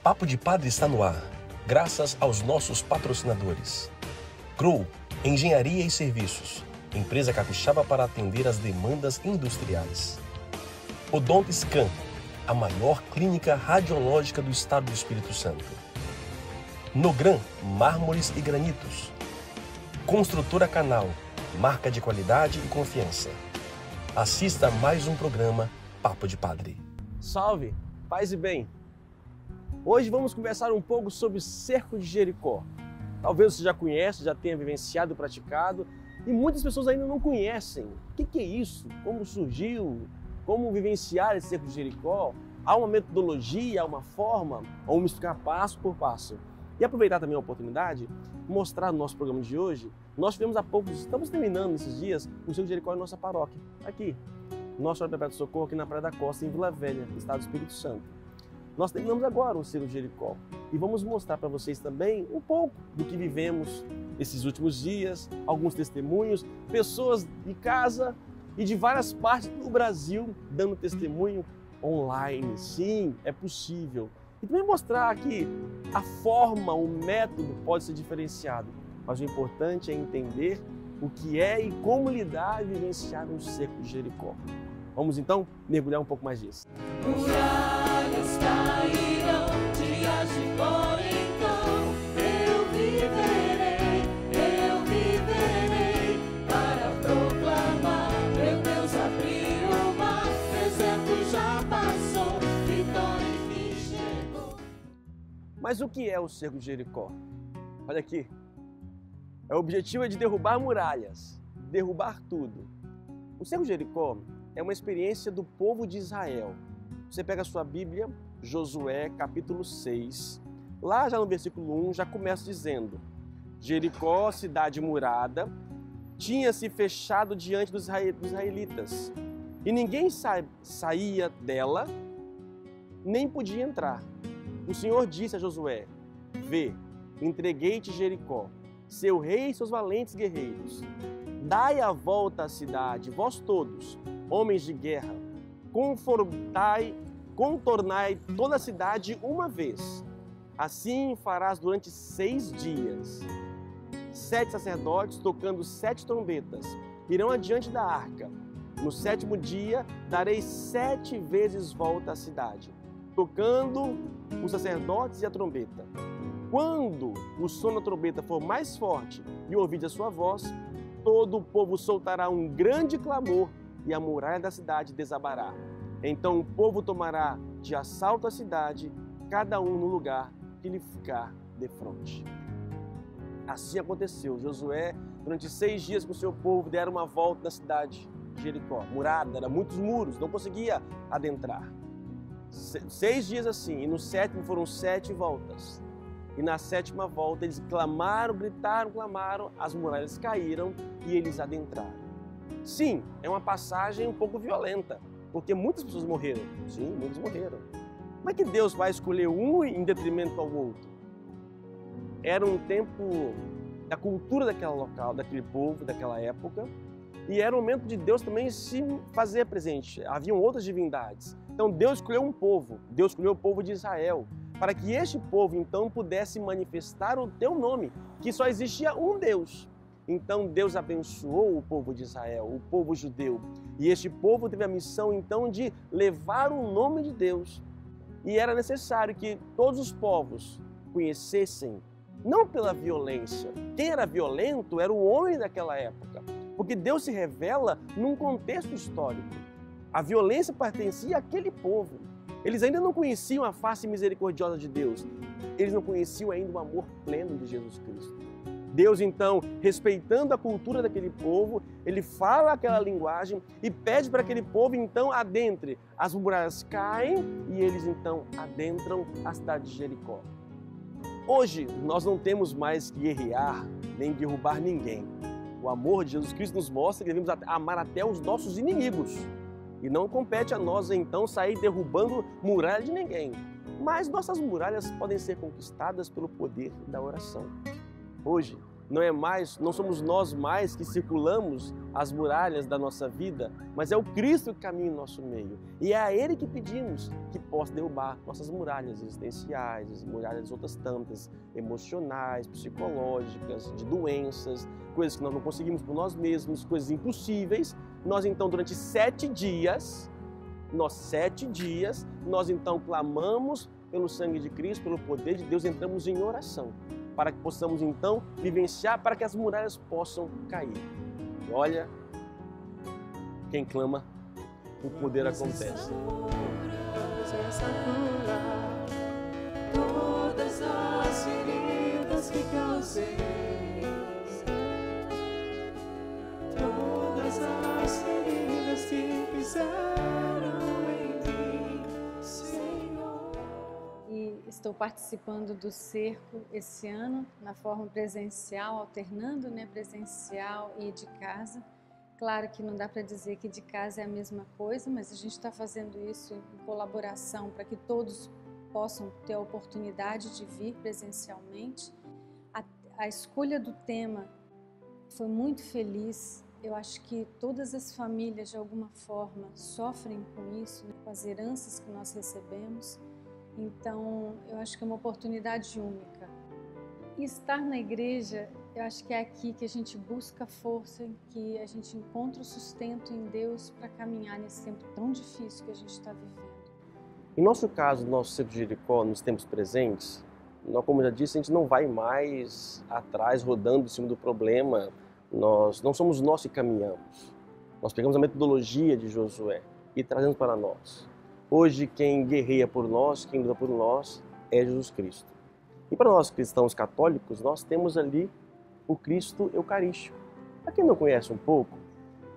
Papo de Padre está no ar, graças aos nossos patrocinadores. Grow, Engenharia e Serviços, empresa capixaba para atender às demandas industriais. Odontoscan, a maior clínica radiológica do estado do Espírito Santo. Nogran, mármores e granitos. Construtora Canal, marca de qualidade e confiança. Assista a mais um programa Papo de Padre. Salve, paz e bem! Hoje vamos conversar um pouco sobre o Cerco de Jericó. Talvez você já conheça, já tenha vivenciado e praticado, e muitas pessoas ainda não conhecem. O que é isso? Como surgiu? Como vivenciar esse Cerco de Jericó? Há uma metodologia, há uma forma? Ou vamos explicar passo por passo? E aproveitar também a oportunidade, mostrar no nosso programa de hoje, nós tivemos há poucos, estamos terminando nesses dias, o Cerco de Jericó em nossa paróquia, aqui, nosso Perpétuo Socorro, aqui na Praia da Costa, em Vila Velha, estado do Espírito Santo. Nós terminamos agora o Cerco de Jericó e vamos mostrar para vocês também um pouco do que vivemos esses últimos dias, alguns testemunhos, pessoas de casa e de várias partes do Brasil dando testemunho online. Sim, é possível. E também mostrar que a forma, o método pode ser diferenciado, mas o importante é entender o que é e como lidar e vivenciar um Cerco de Jericó. Vamos então mergulhar um pouco mais disso. Muralhas cairão, dias de glória, então eu viverei para proclamar. Meu Deus abriu o mar, deserto já passou, vitória enfim chegou. Mas o que é o Cerco de Jericó? Olha aqui. O objetivo é de derrubar muralhas, derrubar tudo. O Cerco de Jericó é uma experiência do povo de Israel. Você pega a sua Bíblia, Josué, capítulo 6. Lá já no versículo 1 já começa dizendo: Jericó, cidade murada, tinha se fechado diante dos israelitas, e ninguém saía dela, nem podia entrar. O Senhor disse a Josué: Vê, entreguei-te Jericó, seu rei e seus valentes guerreiros. Dai a volta à cidade, vós todos, homens de guerra, contornai toda a cidade uma vez. Assim farás durante 6 dias. 7 sacerdotes, tocando 7 trombetas, irão adiante da arca. No 7º dia, darei 7 vezes volta à cidade, tocando os sacerdotes e a trombeta. Quando o som da trombeta for mais forte e ouvir a sua voz, todo o povo soltará um grande clamor e a muralha da cidade desabará. Então o povo tomará de assalto a cidade, cada um no lugar que lhe ficar defronte. Assim aconteceu. Josué, durante 6 dias com o seu povo, deram uma volta na cidade de Jericó. Murada, eram muitos muros, não conseguia adentrar. 6 dias assim, e no 7º foram 7 voltas. E na 7ª volta eles clamaram, gritaram, clamaram, as muralhas caíram e eles adentraram. Sim, é uma passagem um pouco violenta, porque muitas pessoas morreram. Sim, muitos morreram. Como é que Deus vai escolher um em detrimento ao outro? Era um tempo da cultura daquele local, daquele povo, daquela época, e era o momento de Deus também se fazer presente. Haviam outras divindades. Então Deus escolheu um povo, Deus escolheu o povo de Israel, para que este povo então pudesse manifestar o teu nome, que só existia um Deus. Então Deus abençoou o povo de Israel, o povo judeu. E este povo teve a missão então de levar o nome de Deus. E era necessário que todos os povos conhecessem, não pela violência. Quem era violento era o homem daquela época. Porque Deus se revela num contexto histórico. A violência pertencia àquele povo. Eles ainda não conheciam a face misericordiosa de Deus. Eles não conheciam ainda o amor pleno de Jesus Cristo. Deus, então, respeitando a cultura daquele povo, ele fala aquela linguagem e pede para aquele povo, então, adentre. As muralhas caem e eles, então, adentram a cidade de Jericó. Hoje, nós não temos mais que guerrear nem derrubar ninguém. O amor de Jesus Cristo nos mostra que devemos amar até os nossos inimigos. E não compete a nós, então, sair derrubando muralha de ninguém. Mas nossas muralhas podem ser conquistadas pelo poder da oração. Hoje, não somos nós mais que circulamos as muralhas da nossa vida, mas é o Cristo que caminha em nosso meio. E é a Ele que pedimos que possa derrubar nossas muralhas existenciais, as muralhas outras tantas, emocionais, psicológicas, de doenças, coisas que nós não conseguimos por nós mesmos, coisas impossíveis. Nós então, durante 7 dias, nós então clamamos pelo sangue de Cristo, pelo poder de Deus, entramos em oração, para que possamos então vivenciar, para que as muralhas possam cair. E olha, quem clama, o poder acontece. Todas as feridas que causei, todas as feridas que fizeram em mim, Senhor. E estou participando do cerco esse ano, na forma presencial, alternando, presencial e de casa. Claro que não dá para dizer que de casa é a mesma coisa, mas a gente está fazendo isso em colaboração para que todos possam ter a oportunidade de vir presencialmente. A escolha do tema foi muito feliz. Eu acho que todas as famílias, de alguma forma, sofrem com isso, com as heranças que nós recebemos. Então, eu acho que é uma oportunidade única. E estar na igreja, eu acho que é aqui que a gente busca força, que a gente encontra o sustento em Deus para caminhar nesse tempo tão difícil que a gente está vivendo. Em nosso caso, no nosso cerco de Jericó, nos tempos presentes, nós, como eu já disse, a gente não vai mais atrás, rodando em cima do problema. Nós não somos nós que caminhamos. Nós pegamos a metodologia de Josué e trazemos para nós. Hoje, quem guerreia por nós, quem luta por nós, é Jesus Cristo. E para nós cristãos católicos, nós temos ali o Cristo Eucarístico. Para quem não conhece um pouco,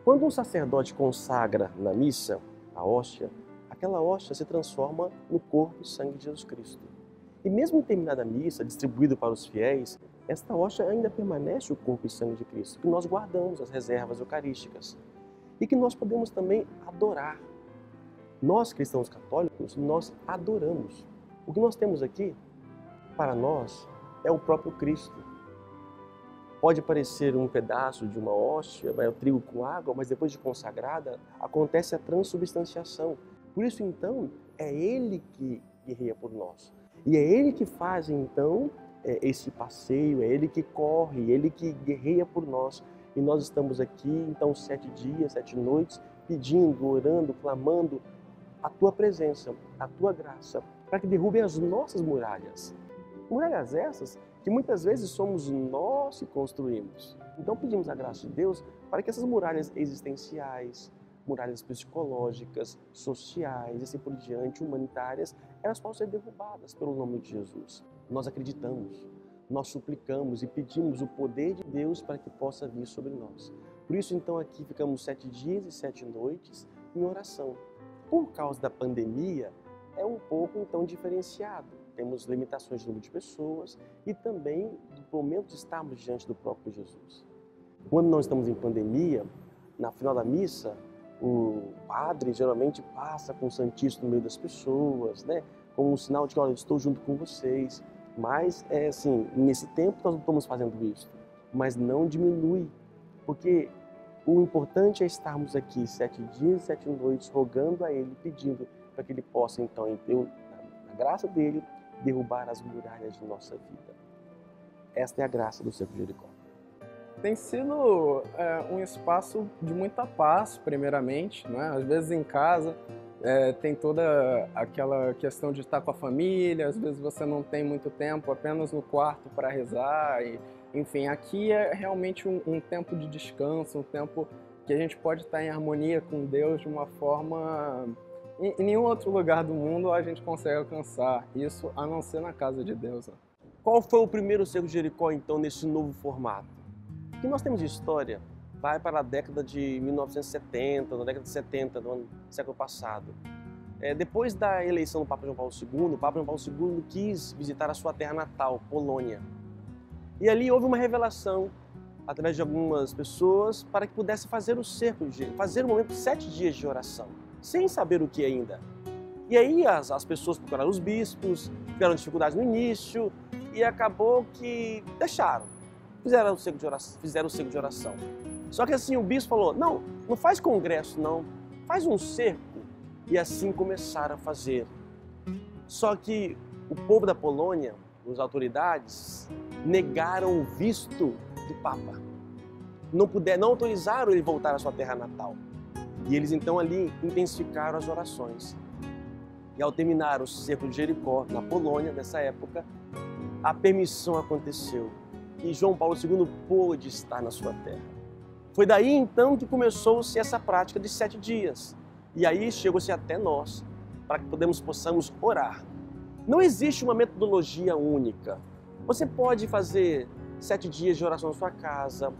quando um sacerdote consagra na missa a hóstia, aquela hóstia se transforma no corpo e sangue de Jesus Cristo. E mesmo terminada a missa, distribuído para os fiéis, esta hóstia ainda permanece o corpo e sangue de Cristo, que nós guardamos, as reservas eucarísticas, e que nós podemos também adorar. Nós, cristãos católicos, nós adoramos. O que nós temos aqui, para nós, é o próprio Cristo. Pode parecer um pedaço de uma hóstia, o trigo com água, mas depois de consagrada, acontece a transubstanciação. Por isso, então, é Ele que guerreia por nós. E é Ele que faz, então, esse passeio, é Ele que corre, Ele que guerreia por nós. E nós estamos aqui, então, 7 dias, 7 noites, pedindo, orando, clamando a Tua presença, a Tua graça, para que derrubem as nossas muralhas. Muralhas essas que muitas vezes somos nós que construímos. Então pedimos a graça de Deus para que essas muralhas existenciais, muralhas psicológicas, sociais e assim por diante, humanitárias, elas possam ser derrubadas pelo nome de Jesus. Nós acreditamos, nós suplicamos e pedimos o poder de Deus para que possa vir sobre nós. Por isso, então, aqui ficamos 7 dias e 7 noites em oração. Por causa da pandemia, é um pouco, então, diferenciado. Temos limitações de número de pessoas e também do momento de estarmos diante do próprio Jesus. Quando nós estamos em pandemia, na final da missa, o padre geralmente passa com o Santíssimo no meio das pessoas, como um sinal de que, olha, eu estou junto com vocês. Mas, nesse tempo nós não estamos fazendo isso, mas não diminui, porque o importante é estarmos aqui 7 dias e 7 noites rogando a Ele, pedindo para que Ele possa, então, na graça dEle, derrubar as muralhas de nossa vida. Esta é a graça do cerco de Jericó. Tem sido um espaço de muita paz, primeiramente, Às vezes em casa tem toda aquela questão de estar com a família, às vezes você não tem muito tempo, apenas no quarto para rezar. Enfim, aqui é realmente um tempo de descanso, um tempo que a gente pode estar em harmonia com Deus de uma forma... Em nenhum outro lugar do mundo a gente consegue alcançar isso, a não ser na casa de Deus. Qual foi o primeiro cerco de Jericó, então, nesse novo formato? O que nós temos de história vai para a década de 1970, na década de 70 do século passado. Depois da eleição do Papa João Paulo II, o Papa João Paulo II quis visitar a sua terra natal, Polônia. E ali houve uma revelação, através de algumas pessoas, para que pudesse fazer o cerco de Jericó, fazer um momento de 7 dias de oração, sem saber o que ainda. E aí as pessoas procuraram os bispos, tiveram dificuldades no início, e acabou que deixaram. fizeram o ciclo de oração. Só que assim, o bispo falou, não faz congresso não, faz um cerco. E assim começaram a fazer. Só que o povo da Polônia, as autoridades, negaram o visto do Papa. Não autorizaram ele voltar à sua terra natal. E eles então ali intensificaram as orações. E ao terminar o cerco de Jericó, na Polônia, nessa época, a permissão aconteceu. E João Paulo II pôde estar na sua terra. Foi daí então que começou-se essa prática de 7 dias. E aí chegou-se até nós, para que possamos orar. Não existe uma metodologia única. Você pode fazer 7 dias de oração na sua casa,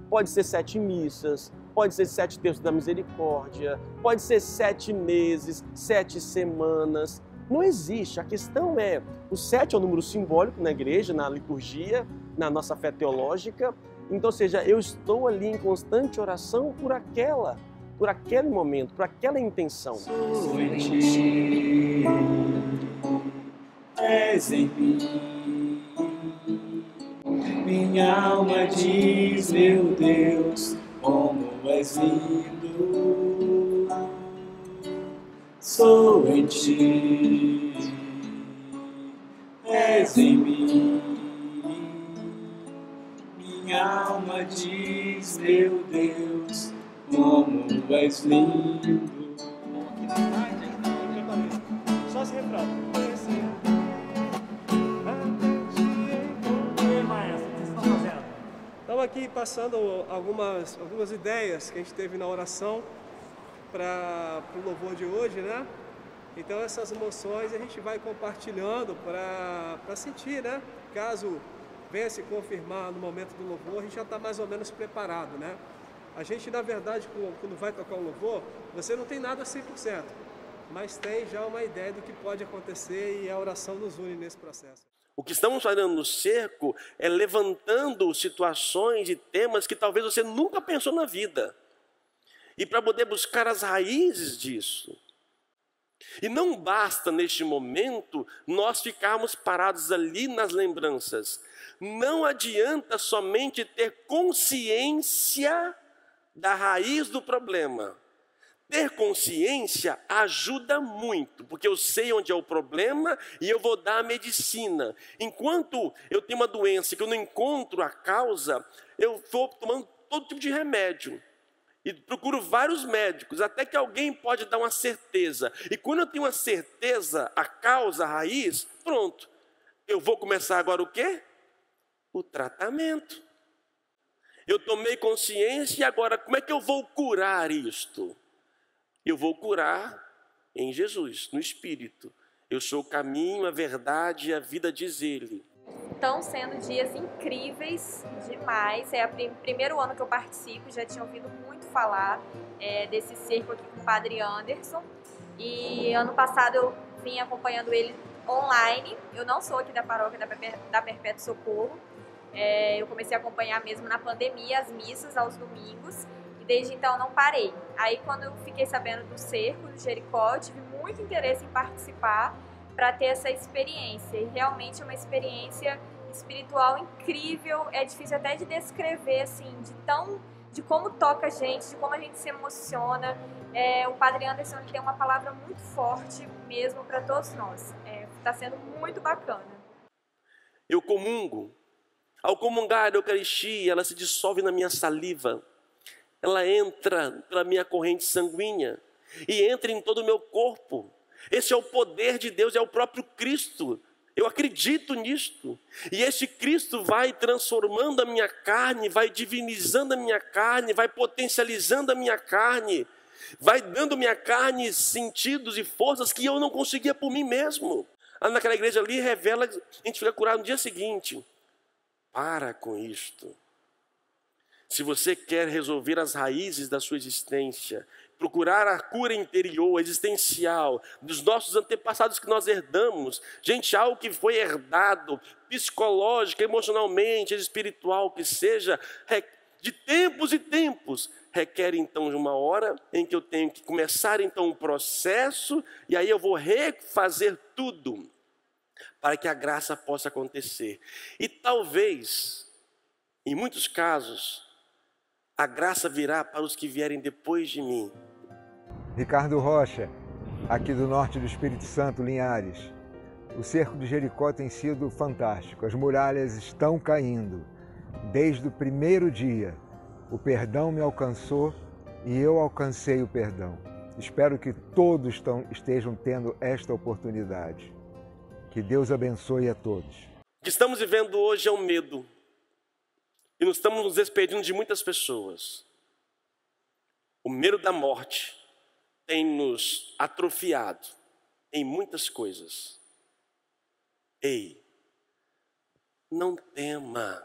pode ser 7 missas, pode ser 7 terços da misericórdia, pode ser 7 meses, 7 semanas. Não existe. A questão é, o 7 é o número simbólico na igreja, na liturgia, na nossa fé teológica. Então, ou seja, eu estou ali em constante oração por aquele momento, por aquela intenção. Sou em ti, és em mim. Minha alma diz, meu Deus, como és lindo. Sou em ti, és em mim. Minha alma diz, meu Deus, como és lindo. Só esse refrão. Estamos aqui passando algumas ideias que a gente teve na oração para o louvor de hoje, né? Então essas emoções a gente vai compartilhando para sentir, né? Caso venha se confirmar no momento do louvor, a gente já está mais ou menos preparado, né? A gente, na verdade, quando vai tocar um louvor, você não tem nada 100%, mas tem já uma ideia do que pode acontecer e a oração nos une nesse processo. O que estamos fazendo no cerco é levantando situações e temas que talvez você nunca pensou na vida. E para poder buscar as raízes disso. E não basta, neste momento, nós ficarmos parados ali nas lembranças. Não adianta somente ter consciência da raiz do problema. Ter consciência ajuda muito, porque eu sei onde é o problema e eu vou dar a medicina. Enquanto eu tenho uma doença que eu não encontro a causa, eu vou tomando todo tipo de remédio. E procuro vários médicos, até que alguém pode dar uma certeza. E quando eu tenho uma certeza, a causa, a raiz, pronto. Eu vou começar agora o quê? O tratamento. Eu tomei consciência e agora como é que eu vou curar isto? Eu vou curar em Jesus, no Espírito. Eu sou o caminho, a verdade e a vida, diz Ele. Estão sendo dias incríveis demais. É o primeiro ano que eu participo, já tinha ouvido muito falar desse cerco aqui com o Padre Anderson. E ano passado eu vim acompanhando ele online. Eu não sou aqui da paróquia da Perpétuo Socorro. Eu comecei a acompanhar mesmo na pandemia as missas aos domingos. E desde então não parei. Aí quando eu fiquei sabendo do cerco de Jericó, eu tive muito interesse em participar para ter essa experiência. E realmente é uma experiência espiritual incrível. É difícil até de descrever, assim, de como toca a gente, de como a gente se emociona. O Padre Anderson tem uma palavra muito forte mesmo para todos nós. Está sendo muito bacana. Eu comungo. Ao comungar a Eucaristia, ela se dissolve na minha saliva. Ela entra pela minha corrente sanguínea e entra em todo o meu corpo. Esse é o poder de Deus, é o próprio Cristo. Eu acredito nisto. E esse Cristo vai transformando a minha carne, vai divinizando a minha carne, vai potencializando a minha carne, vai dando à minha carne sentidos e forças que eu não conseguia por mim mesmo. Naquela igreja ali revela, a gente fica curado no dia seguinte. Para com isto. Se você quer resolver as raízes da sua existência, procurar a cura interior, existencial, dos nossos antepassados que nós herdamos, gente, algo que foi herdado, psicológico, emocionalmente, espiritual, que seja, de tempos e tempos, requer então de uma hora em que eu tenho que começar então um processo, e aí eu vou refazer tudo, para que a graça possa acontecer. E talvez Em muitos casos, a graça virá para os que vierem depois de mim. Ricardo Rocha, aqui do norte do Espírito Santo, Linhares. O cerco de Jericó tem sido fantástico. As muralhas estão caindo. Desde o primeiro dia, o perdão me alcançou e eu alcancei o perdão. Espero que todos estejam tendo esta oportunidade. Que Deus abençoe a todos. O que estamos vivendo hoje é o medo. E nós estamos nos despedindo de muitas pessoas. O medo da morte tem nos atrofiado em muitas coisas. Ei, não tema.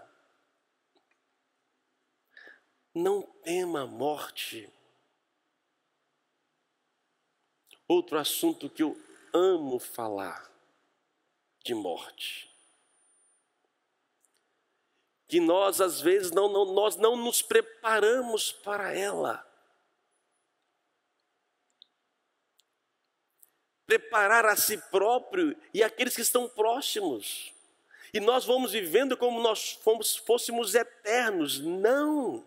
Não tema a morte. Outro assunto que eu amo falar de morte. Que nós, às vezes, nós não nos preparamos para ela. Preparar a si próprio e aqueles que estão próximos. E nós vamos vivendo como nós fôssemos eternos. Não!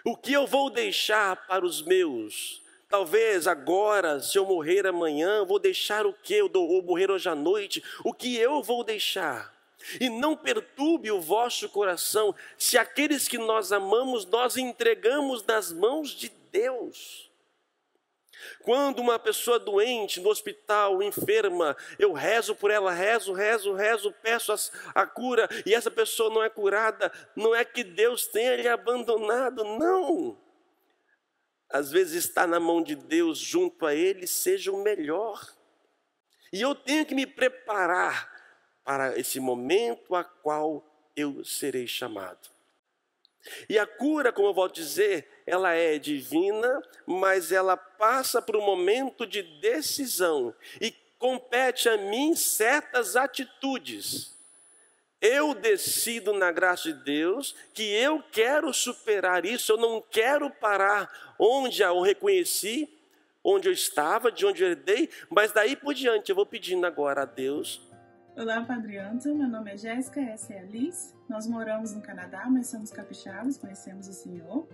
O que eu vou deixar para os meus? Talvez agora, se eu morrer amanhã, vou deixar o quê? Ou morrer hoje à noite, o que eu vou deixar? E não perturbe o vosso coração, se aqueles que nós amamos, nós entregamos nas mãos de Deus. Quando uma pessoa doente no hospital, enferma, eu rezo por ela, rezo, peço a cura, e essa pessoa não é curada, não é que Deus tenha lhe abandonado, não. Às vezes está na mão de Deus, junto a Ele, seja o melhor. E eu tenho que me preparar para esse momento a qual eu serei chamado. E a cura, como eu volto a dizer, ela é divina, mas ela passa por um momento de decisão e compete a mim certas atitudes. Eu decido na graça de Deus que eu quero superar isso, eu não quero parar onde eu reconheci, onde eu estava, de onde eu herdei, mas daí por diante eu vou pedindo agora a Deus. Olá, Padre Anton, meu nome é Jéssica, essa é a Liz. Nós moramos no Canadá, mas somos capixabas, conhecemos o Senhor.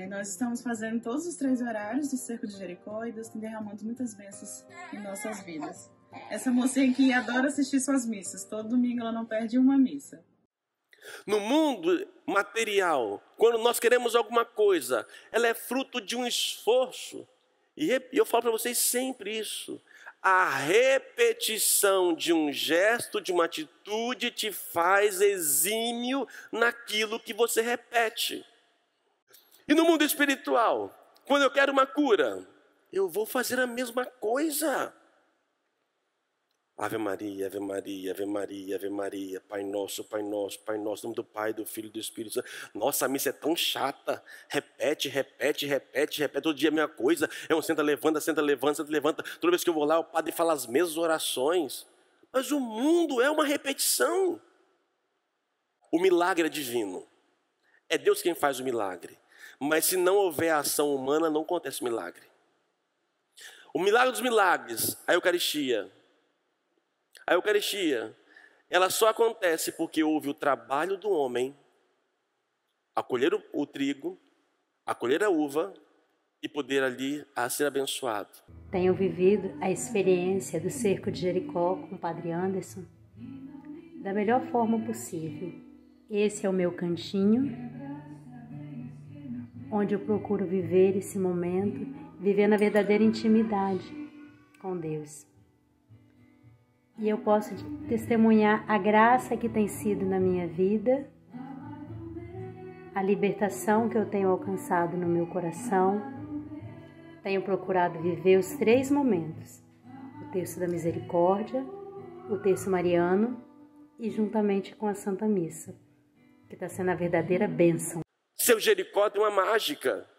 Nós estamos fazendo todos os 3 horários do Cerco de Jericó e Deus tem derramando muitas bênçãos em nossas vidas. Essa mocinha aqui adora assistir suas missas. Todo domingo ela não perde uma missa. No mundo material, quando nós queremos alguma coisa, ela é fruto de um esforço. E eu falo para vocês sempre isso. A repetição de um gesto, de uma atitude, te faz exímio naquilo que você repete. E no mundo espiritual, quando eu quero uma cura, eu vou fazer a mesma coisa. Ave Maria, Ave Maria, Ave Maria, Ave Maria, Pai Nosso, Pai Nosso, Pai Nosso, em nome do Pai, do Filho e do Espírito Santo. Nossa, a missa é tão chata. Repete todo dia a mesma coisa. É um senta, levanta, senta, levanta, senta, levanta. Toda vez que eu vou lá, o padre fala as mesmas orações. Mas o mundo é uma repetição. O milagre é divino. É Deus quem faz o milagre. Mas se não houver ação humana, não acontece milagre. O milagre dos milagres, a Eucaristia. A Eucaristia, ela só acontece porque houve o trabalho do homem, acolher o trigo, acolher a uva e poder ali a ser abençoado. Tenho vivido a experiência do Cerco de Jericó com o Padre Anderson da melhor forma possível. Esse é o meu cantinho, onde eu procuro viver esse momento, viver na verdadeira intimidade com Deus. E eu posso testemunhar a graça que tem sido na minha vida, a libertação que eu tenho alcançado no meu coração. Tenho procurado viver os 3 momentos, o terço da misericórdia, o terço mariano e juntamente com a Santa Missa, que está sendo a verdadeira bênção. Seu Jericó tem uma mágica.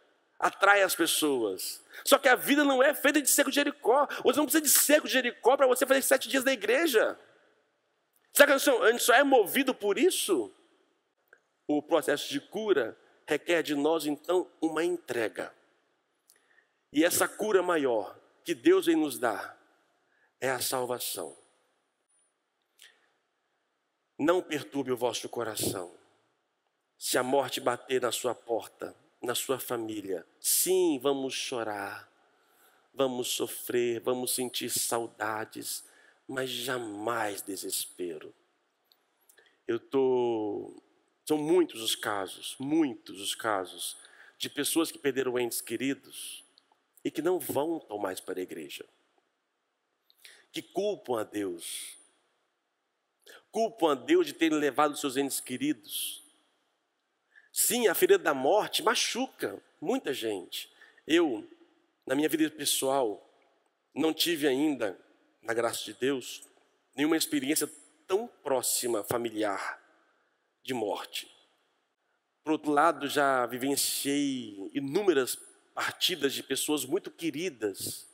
Atrai as pessoas. Só que a vida não é feita de cerco de Jericó. Você não precisa de cerco de Jericó para você fazer 7 dias da igreja. Será que a gente só é movido por isso? O processo de cura requer de nós, então, uma entrega. E essa cura maior que Deus vem nos dar é a salvação. Não perturbe o vosso coração. Se a morte bater na sua porta, na sua família, sim, vamos chorar, vamos sofrer, vamos sentir saudades, mas jamais desespero. São muitos os casos de pessoas que perderam entes queridos e que não voltam mais para a igreja, que culpam a Deus de terem levado seus entes queridos. Sim, a ferida da morte machuca muita gente. Eu, na minha vida pessoal, não tive ainda, na graça de Deus, nenhuma experiência tão próxima, familiar, de morte. Por outro lado, já vivenciei inúmeras partidas de pessoas muito queridas.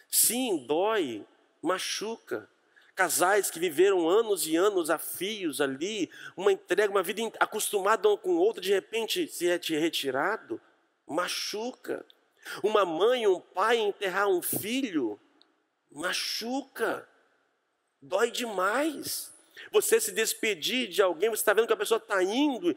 Sim, dói, machuca. Casais que viveram anos e anos a fios ali, uma entrega, uma vida acostumada um com o outro, de repente se é retirado, machuca. Uma mãe, um pai enterrar um filho, machuca, dói demais. Você se despedir de alguém, você está vendo que a pessoa está indo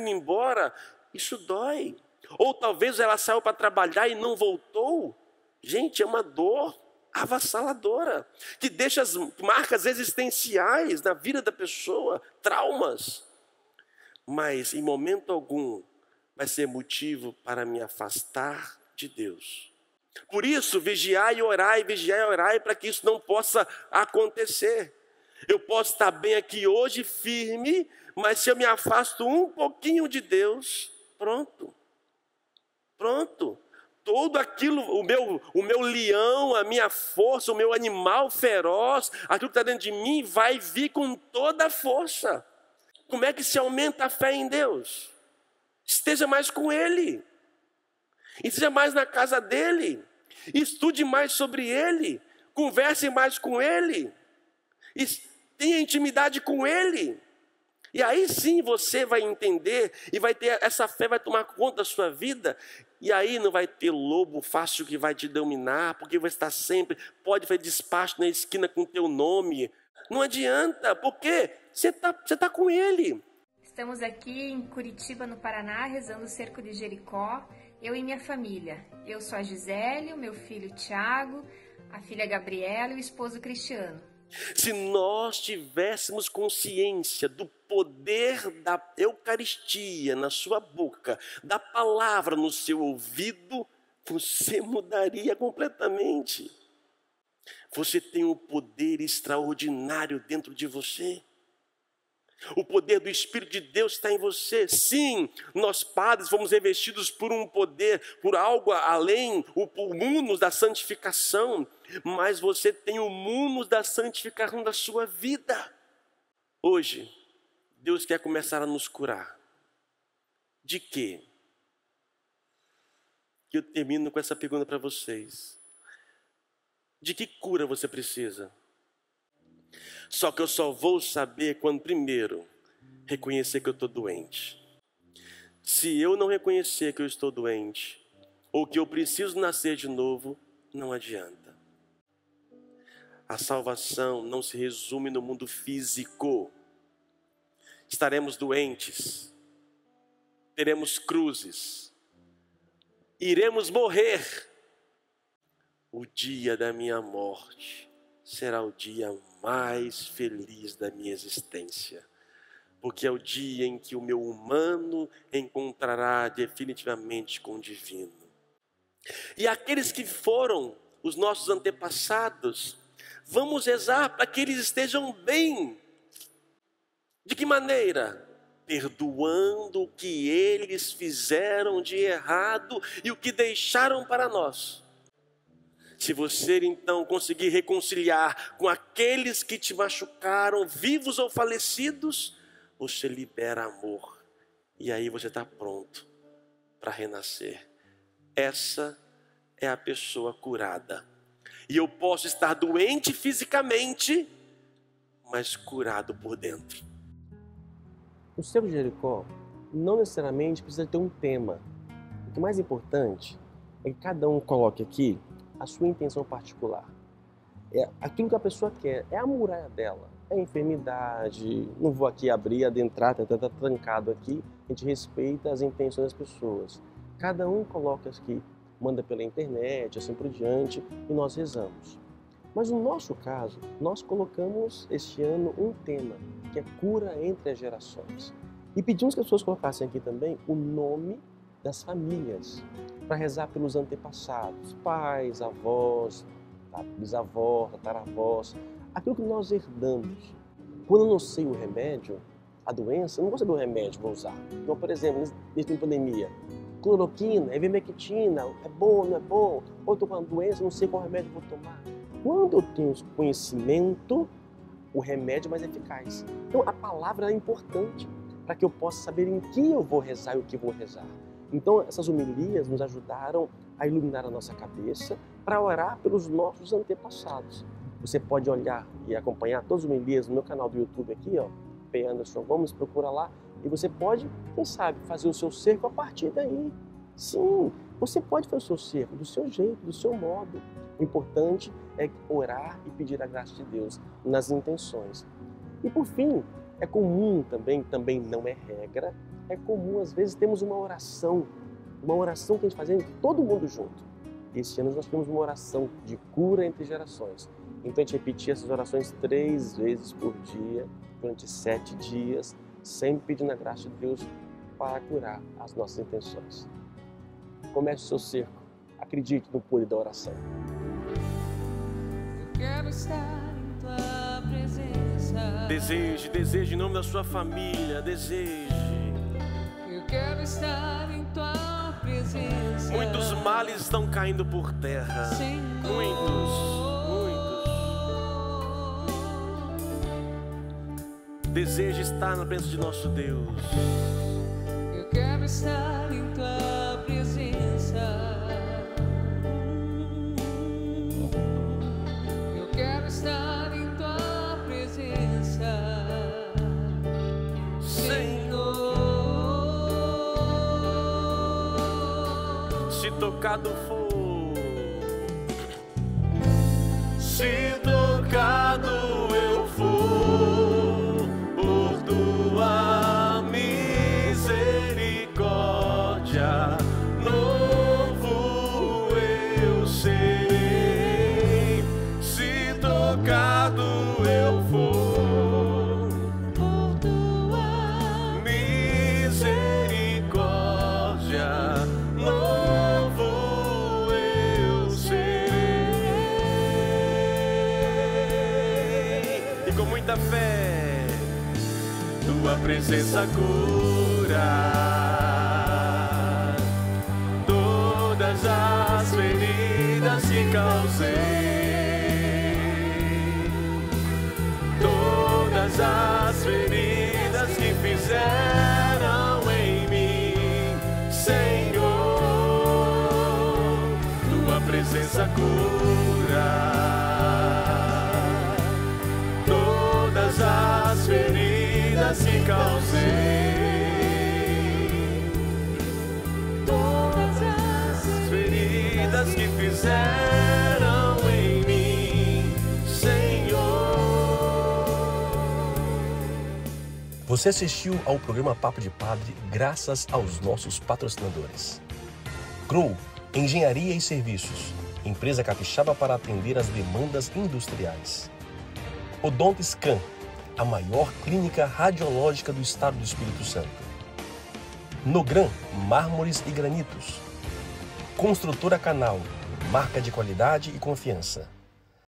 embora, isso dói. Ou talvez ela saiu para trabalhar e não voltou. Gente, é uma dor avassaladora, que deixa as marcas existenciais na vida da pessoa, traumas. Mas em momento algum vai ser motivo para me afastar de Deus. Por isso, vigiai e orai para que isso não possa acontecer. Eu posso estar bem aqui hoje, firme, mas se eu me afasto um pouquinho de Deus, pronto. Todo aquilo, o meu leão, a minha força, o meu animal feroz, aquilo que está dentro de mim vai vir com toda a força. Como é que se aumenta a fé em Deus? Esteja mais com Ele. Esteja mais na casa dEle. Estude mais sobre Ele. Converse mais com Ele. Tenha intimidade com Ele. E aí sim você vai entender e vai ter essa fé, vai tomar conta da sua vida. E aí não vai ter lobo fácil que vai te dominar, porque vai estar sempre, pode fazer despacho na esquina com o teu nome. Não adianta, porque você tá com Ele. Estamos aqui em Curitiba, no Paraná, rezando o cerco de Jericó, eu e minha família. Eu sou a Gisele, o meu filho Tiago, a filha Gabriela e o esposo Cristiano. Se nós tivéssemos consciência do poder da Eucaristia na sua boca, da palavra no seu ouvido, você mudaria completamente. Você tem um poder extraordinário dentro de você. O poder do Espírito de Deus está em você. Sim, nós padres fomos revestidos por um poder, por algo além, o munus da santificação. Mas você tem o munus da santificação da sua vida. Hoje, Deus quer começar a nos curar. De quê? Eu termino com essa pergunta para vocês. De que cura você precisa? Só que eu só vou saber quando primeiro reconhecer que eu estou doente. Se eu não reconhecer que eu estou doente, ou que eu preciso nascer de novo, não adianta. A salvação não se resume no mundo físico. Estaremos doentes, teremos cruzes, iremos morrer. O dia da minha morte será o dia mais feliz da minha existência, porque é o dia em que o meu humano encontrará definitivamente com o divino. E aqueles que foram os nossos antepassados, vamos rezar para que eles estejam bem. De que maneira? Perdoando o que eles fizeram de errado e o que deixaram para nós. Se você então conseguir reconciliar com aqueles que te machucaram, vivos ou falecidos, você libera amor. E aí você está pronto para renascer. Essa é a pessoa curada. E eu posso estar doente fisicamente, mas curado por dentro. O cerco de Jericó não necessariamente precisa ter um tema. O que é mais importante é que cada um coloque aqui a sua intenção particular. É aquilo que a pessoa quer, é a muralha dela. é enfermidade, não vou aqui abrir, adentrar, tá trancado aqui, a gente respeita as intenções das pessoas. Cada um coloca aqui, manda pela internet, assim por diante, e nós rezamos. Mas no nosso caso, nós colocamos este ano um tema, que é cura entre as gerações. E pedimos que as pessoas colocassem aqui também o nome das famílias, para rezar pelos antepassados, pais, avós, bisavós, tataravós, aquilo que nós herdamos. Quando eu não sei o remédio, a doença, eu não gosto do remédio, vou usar. Então, por exemplo, nessa pandemia, cloroquina, ivermectina, é bom, não é bom? Ou eu estou com uma doença, não sei qual remédio vou tomar. Quando eu tenho conhecimento, o remédio é mais eficaz. Então, a palavra é importante para que eu possa saber em que eu vou rezar e o que vou rezar. Então, essas homilias nos ajudaram a iluminar a nossa cabeça para orar pelos nossos antepassados. Você pode olhar e acompanhar todas as homilias no meu canal do YouTube aqui, ó, P. Anderson Gomes, procura lá, e você pode, quem sabe, fazer o seu cerco a partir daí. Sim, você pode fazer o seu cerco do seu jeito, do seu modo. O importante é orar e pedir a graça de Deus nas intenções. E por fim, é comum também não é regra, é comum às vezes termos uma oração que a gente faz todo mundo junto. Este ano nós temos uma oração de cura entre gerações. Então a gente repetia essas orações 3 vezes por dia, durante 7 dias, sempre pedindo a graça de Deus para curar as nossas intenções. Comece o seu cerco, acredite no poder da oração. Eu quero estar em tua presença. Deseje em nome da sua família, deseje. Eu quero estar em tua presença. Muitos males estão caindo por terra. Senhor. Muitos. Deseje estar na presença de nosso Deus. Eu quero estar em tua presença. Eu quero estar em tua presença, Senhor. Se tocado for, se tocado eu for por tua misericórdia, novo eu serei. Se tocado eu for por tua misericórdia, novo eu serei. E com muita fé, tua presença cura todas as feridas que causei, todas as feridas que fizeram em mim, Senhor. Tua presença cura todas as feridas que causei, todas as feridas que fizeram em mim, Senhor. Você assistiu ao programa Papo de Padre graças aos nossos patrocinadores. CROU, Engenharia e Serviços, empresa capixaba para atender as demandas industriais. Odontescan, a maior clínica radiológica do estado do Espírito Santo. Nogran, mármores e granitos. Construtora Canal, marca de qualidade e confiança.